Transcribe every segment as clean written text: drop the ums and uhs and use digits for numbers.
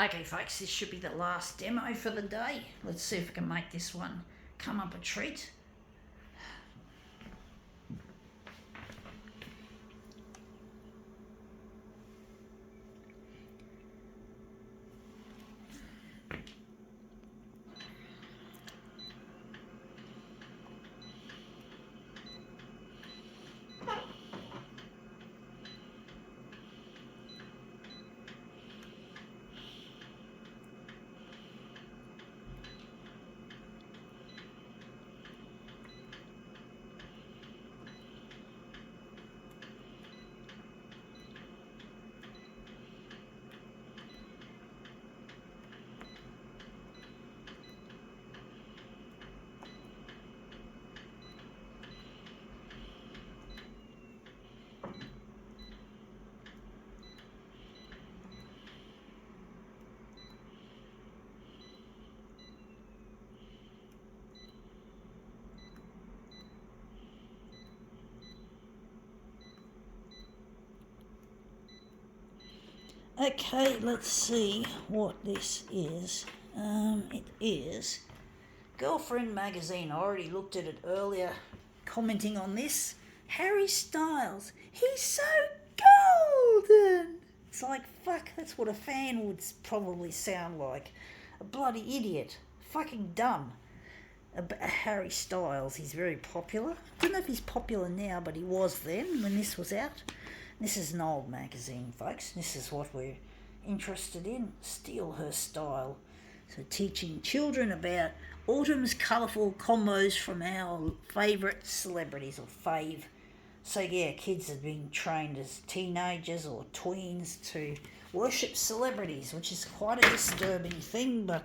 Okay, folks, this should be the last demo for the day. Let's see if I can make this one come up a treat. Okay, let's see what this is. It is Girlfriend Magazine. I already looked at it earlier, commenting on this. Harry Styles, he's so golden. It's like, fuck, that's what a fan would probably sound like. A bloody idiot. Fucking dumb. Harry Styles, he's very popular. I don't know if he's popular now, but he was then when this was out. This is an old magazine, folks. This is what we're interested in. Steal Her Style. So teaching children about autumn's colourful combos from our favourite celebrities, or fave. So yeah, kids are being trained as teenagers or tweens to worship celebrities, which is quite a disturbing thing, but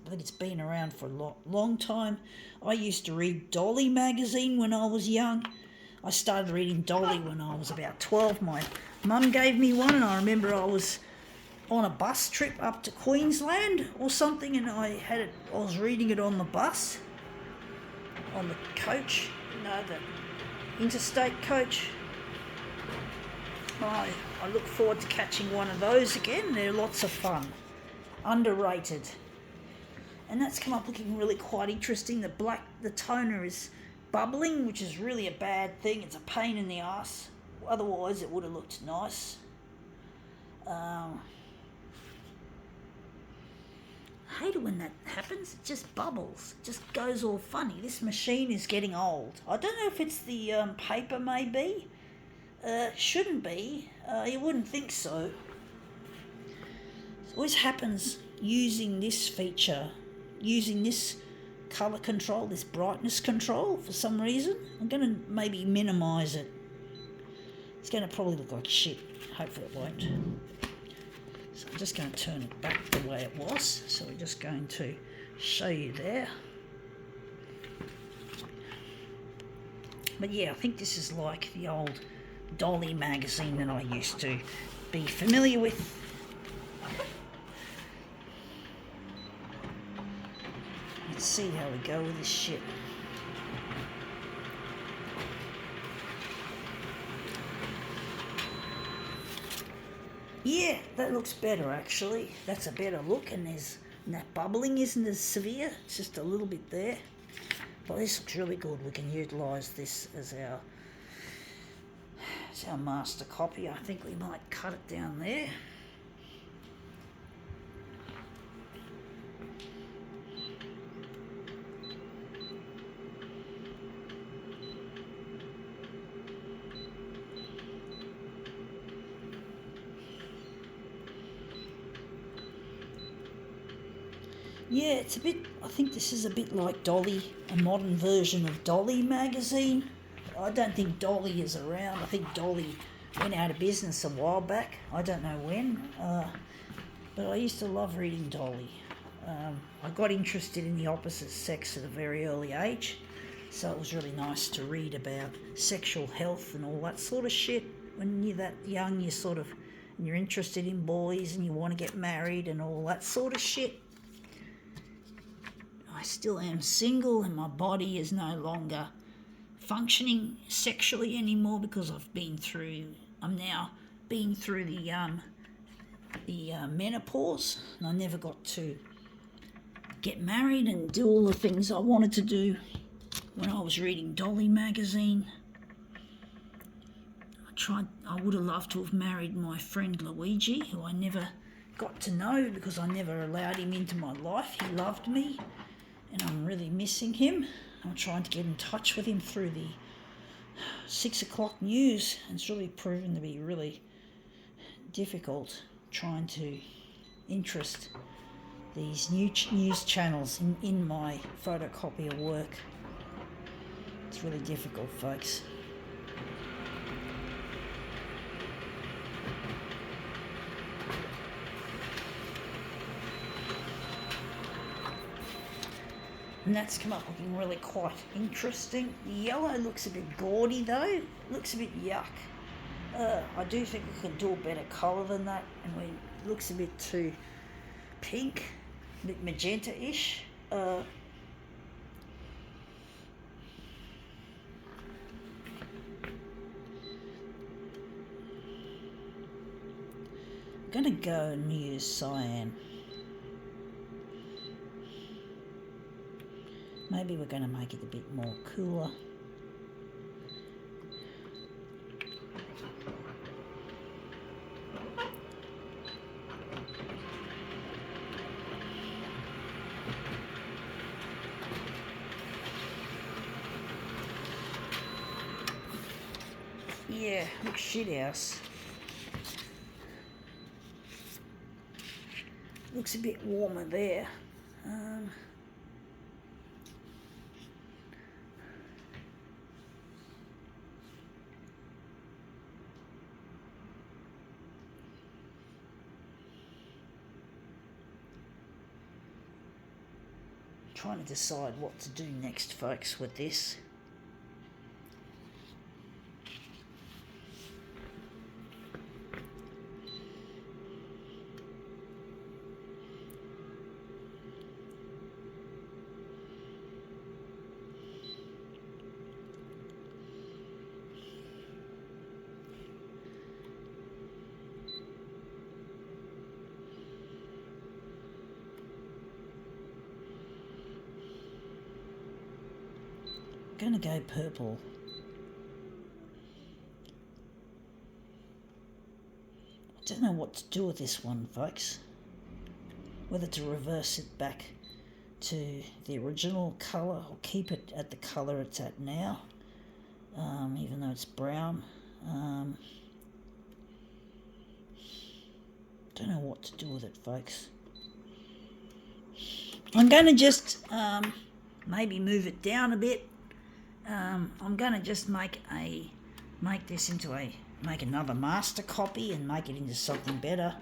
I think it's been around for a long time. I used to read Dolly magazine when I was young. I started reading Dolly when I was about 12. My mum gave me one, and I remember I was on a bus trip up to Queensland or something, and I was reading it on the bus, on the coach, the interstate coach. I look forward to catching one of those again. They're lots of fun. Underrated. And that's come up looking really quite interesting. The toner is bubbling, which is really a bad thing. It's a pain in the ass. Otherwise, it would have looked nice. I hate it when that happens. It just bubbles. It just goes all funny. This machine is getting old. I don't know if it's the paper, maybe. Shouldn't be. You wouldn't think so. It always happens using this feature, using this colour control, this brightness control for some reason. I'm going to maybe minimise it. It's going to probably look like shit. Hopefully it won't. So I'm just going to turn it back the way it was. So we're just going to show you there. But yeah, I think this is like the old Dolly magazine that I used to be familiar with. Let's see how we go with this shit. Yeah, that looks better actually. That's a better look, and that bubbling isn't as severe. It's just a little bit there. But this looks really good. We can utilise this as our master copy. I think we might cut it down there. Yeah, I think this is a bit like Dolly, a modern version of Dolly magazine. I don't think Dolly is around. I think Dolly went out of business a while back. I don't know when, but I used to love reading Dolly. I got interested in the opposite sex at a very early age, so it was really nice to read about sexual health and all that sort of shit. When you're that young, you're interested in boys and you want to get married and all that sort of shit. I still am single, and my body is no longer functioning sexually anymore because I'm now being through the menopause, and I never got to get married and do all the things I wanted to do when I was reading Dolly magazine. I would have loved to have married my friend Luigi, who I never got to know because I never allowed him into my life. He loved me, and I'm really missing him. I'm trying to get in touch with him through the 6 o'clock news, and it's really proven to be really difficult trying to interest these new news channels in my photocopier work. It's really difficult, folks. And that's come up looking really quite interesting. The yellow looks a bit gaudy though. It looks a bit yuck. I do think we could do a better colour than that, and it looks a bit too pink, a bit magenta-ish. I'm going to go and use cyan. Maybe we're going to make it a bit more cooler. Yeah, looks shit house. Looks a bit warmer there. Trying to decide what to do next, folks, with this. I'm going to go purple. I don't know what to do with this one, folks. Whether to reverse it back to the original colour or keep it at the colour it's at now, even though it's brown. Don't know what to do with it, folks. I'm going to just maybe move it down a bit. I'm going to just make another master copy and make it into something better.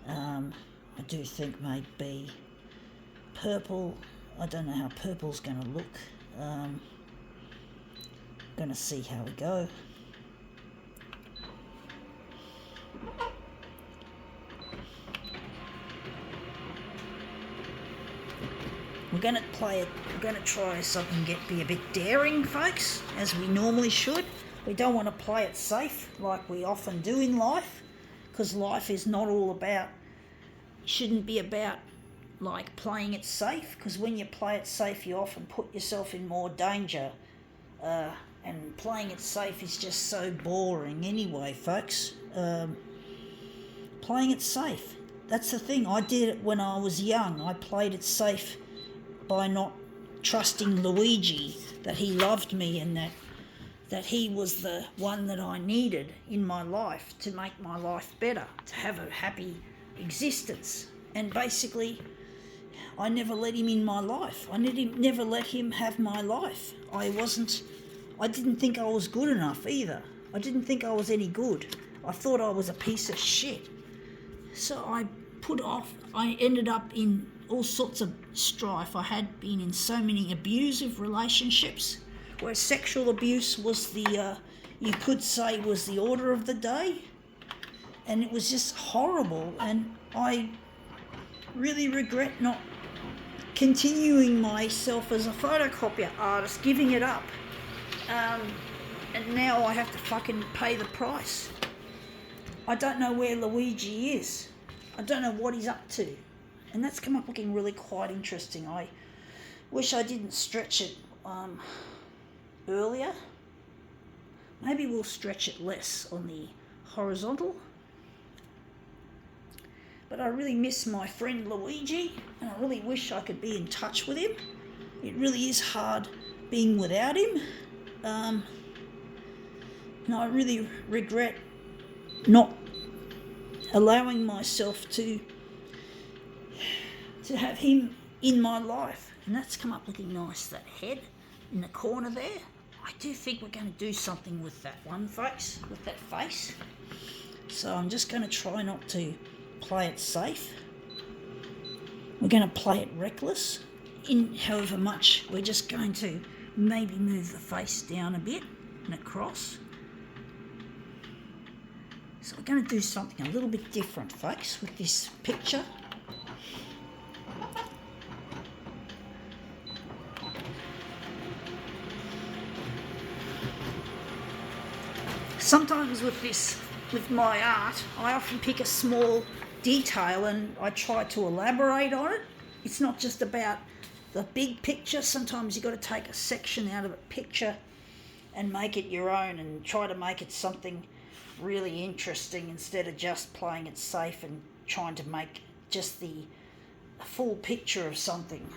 I do think maybe purple. I don't know how purple's going to look. Going to see how we go. We're going to play it. We're going to try something be a bit daring, folks, as we normally should. We don't want to play it safe like we often do in life, because life is not all about, shouldn't be about like playing it safe, because when you play it safe you often put yourself in more danger, and playing it safe is just so boring anyway, folks. Playing it safe, that's the thing. I did it when I was young. I played it safe by not trusting Luigi, that he loved me and that he was the one that I needed in my life to make my life better, to have a happy existence. And basically, I never let him in my life. I never let him have my life. I didn't think I was good enough either. I didn't think I was any good. I thought I was a piece of shit. So I ended up in all sorts of strife. I had been in so many abusive relationships where sexual abuse was you could say was the order of the day. And it was just horrible. And I really regret not continuing myself as a photocopier artist, giving it up. And now I have to fucking pay the price. I don't know where Luigi is. I don't know what he's up to. And that's come up looking really quite interesting. I wish I didn't stretch it earlier. Maybe we'll stretch it less on the horizontal. But I really miss my friend Luigi, and I really wish I could be in touch with him. It really is hard being without him. And I really regret not allowing myself to have him in my life. And that's come up looking nice, that head in the corner there. I do think we're going to do something with that one face, with that face. So I'm just going to try not to play it safe. We're going to play it reckless. In however much, we're just going to maybe move the face down a bit and across. So we're going to do something a little bit different, folks, with this picture. Sometimes with my art, I often pick a small detail and I try to elaborate on it. It's not just about the big picture. Sometimes you've got to take a section out of a picture and make it your own and try to make it something really interesting instead of just playing it safe and trying to make just the full picture of something.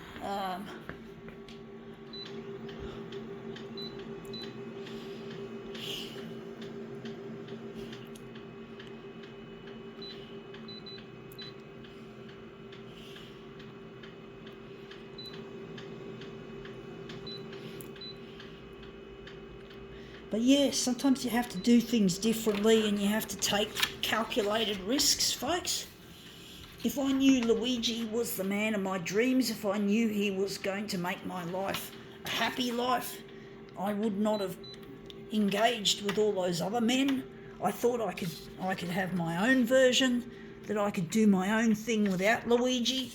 But yeah, sometimes you have to do things differently and you have to take calculated risks, folks. If I knew Luigi was the man of my dreams, if I knew he was going to make my life a happy life, I would not have engaged with all those other men. I thought I could have my own version, that I could do my own thing without Luigi.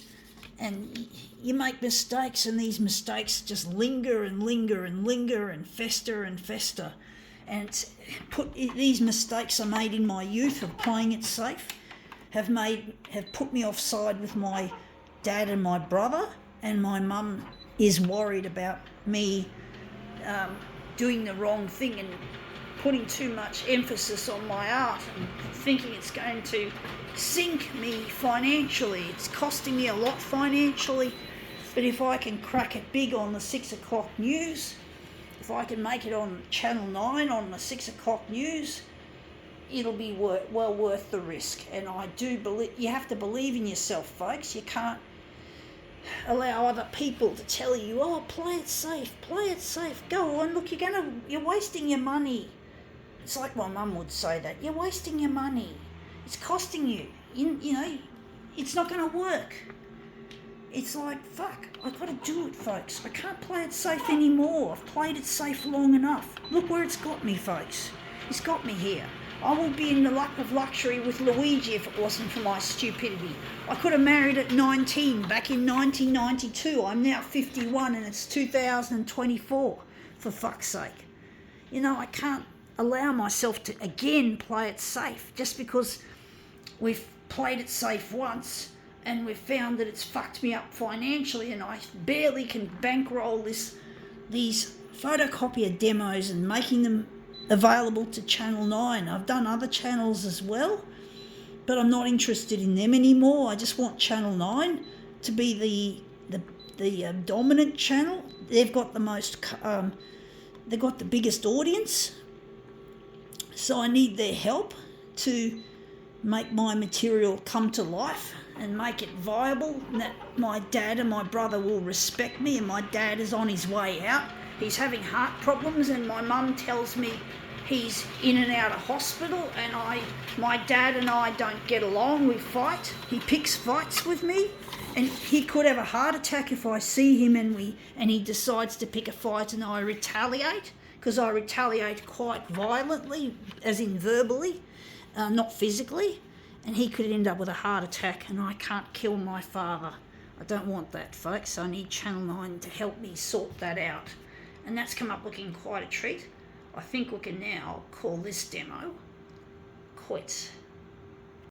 And you make mistakes, and these mistakes just linger and linger and linger and fester and fester. And these mistakes I made in my youth of playing it safe have put me offside with my dad and my brother, and my mum is worried about me doing the wrong thing and putting too much emphasis on my art and thinking it's going to sink me financially. It's costing me a lot financially, but if I can crack it big on the 6 o'clock news, if I can make it on Channel 9 on the 6 o'clock news, it'll be well worth the risk. And I do believe, you have to believe in yourself, folks. You can't allow other people to tell you, oh, play it safe, go on, look, you're wasting your money. It's like my mum would say that, you're wasting your money. It's costing you. You know, it's not going to work. It's like, fuck, I've got to do it, folks. I can't play it safe anymore. I've played it safe long enough. Look where it's got me, folks. It's got me here. I would be in the lap of luxury with Luigi if it wasn't for my stupidity. I could have married at 19 back in 1992. I'm now 51 and it's 2024, for fuck's sake. You know, I can't allow myself to again play it safe just because we've played it safe once and we've found that it's fucked me up financially and I barely can bankroll these photocopier demos and making them available to Channel 9. I've done other channels as well, but I'm not interested in them anymore. I just want Channel 9 to be the dominant channel. They've got the most, they've got the biggest audience, so I need their help to make my material come to life and make it viable, and that my dad and my brother will respect me. And my dad is on his way out. He's having heart problems and my mum tells me he's in and out of hospital, and my dad and I don't get along. We fight. He picks fights with me, and he could have a heart attack if I see him and he decides to pick a fight and I retaliate, because I retaliate quite violently, as in verbally, not physically, and he could end up with a heart attack, and I can't kill my father. I don't want that, folks. I need Channel 9 to help me sort that out. And that's come up looking quite a treat. I think we can now call this demo quits.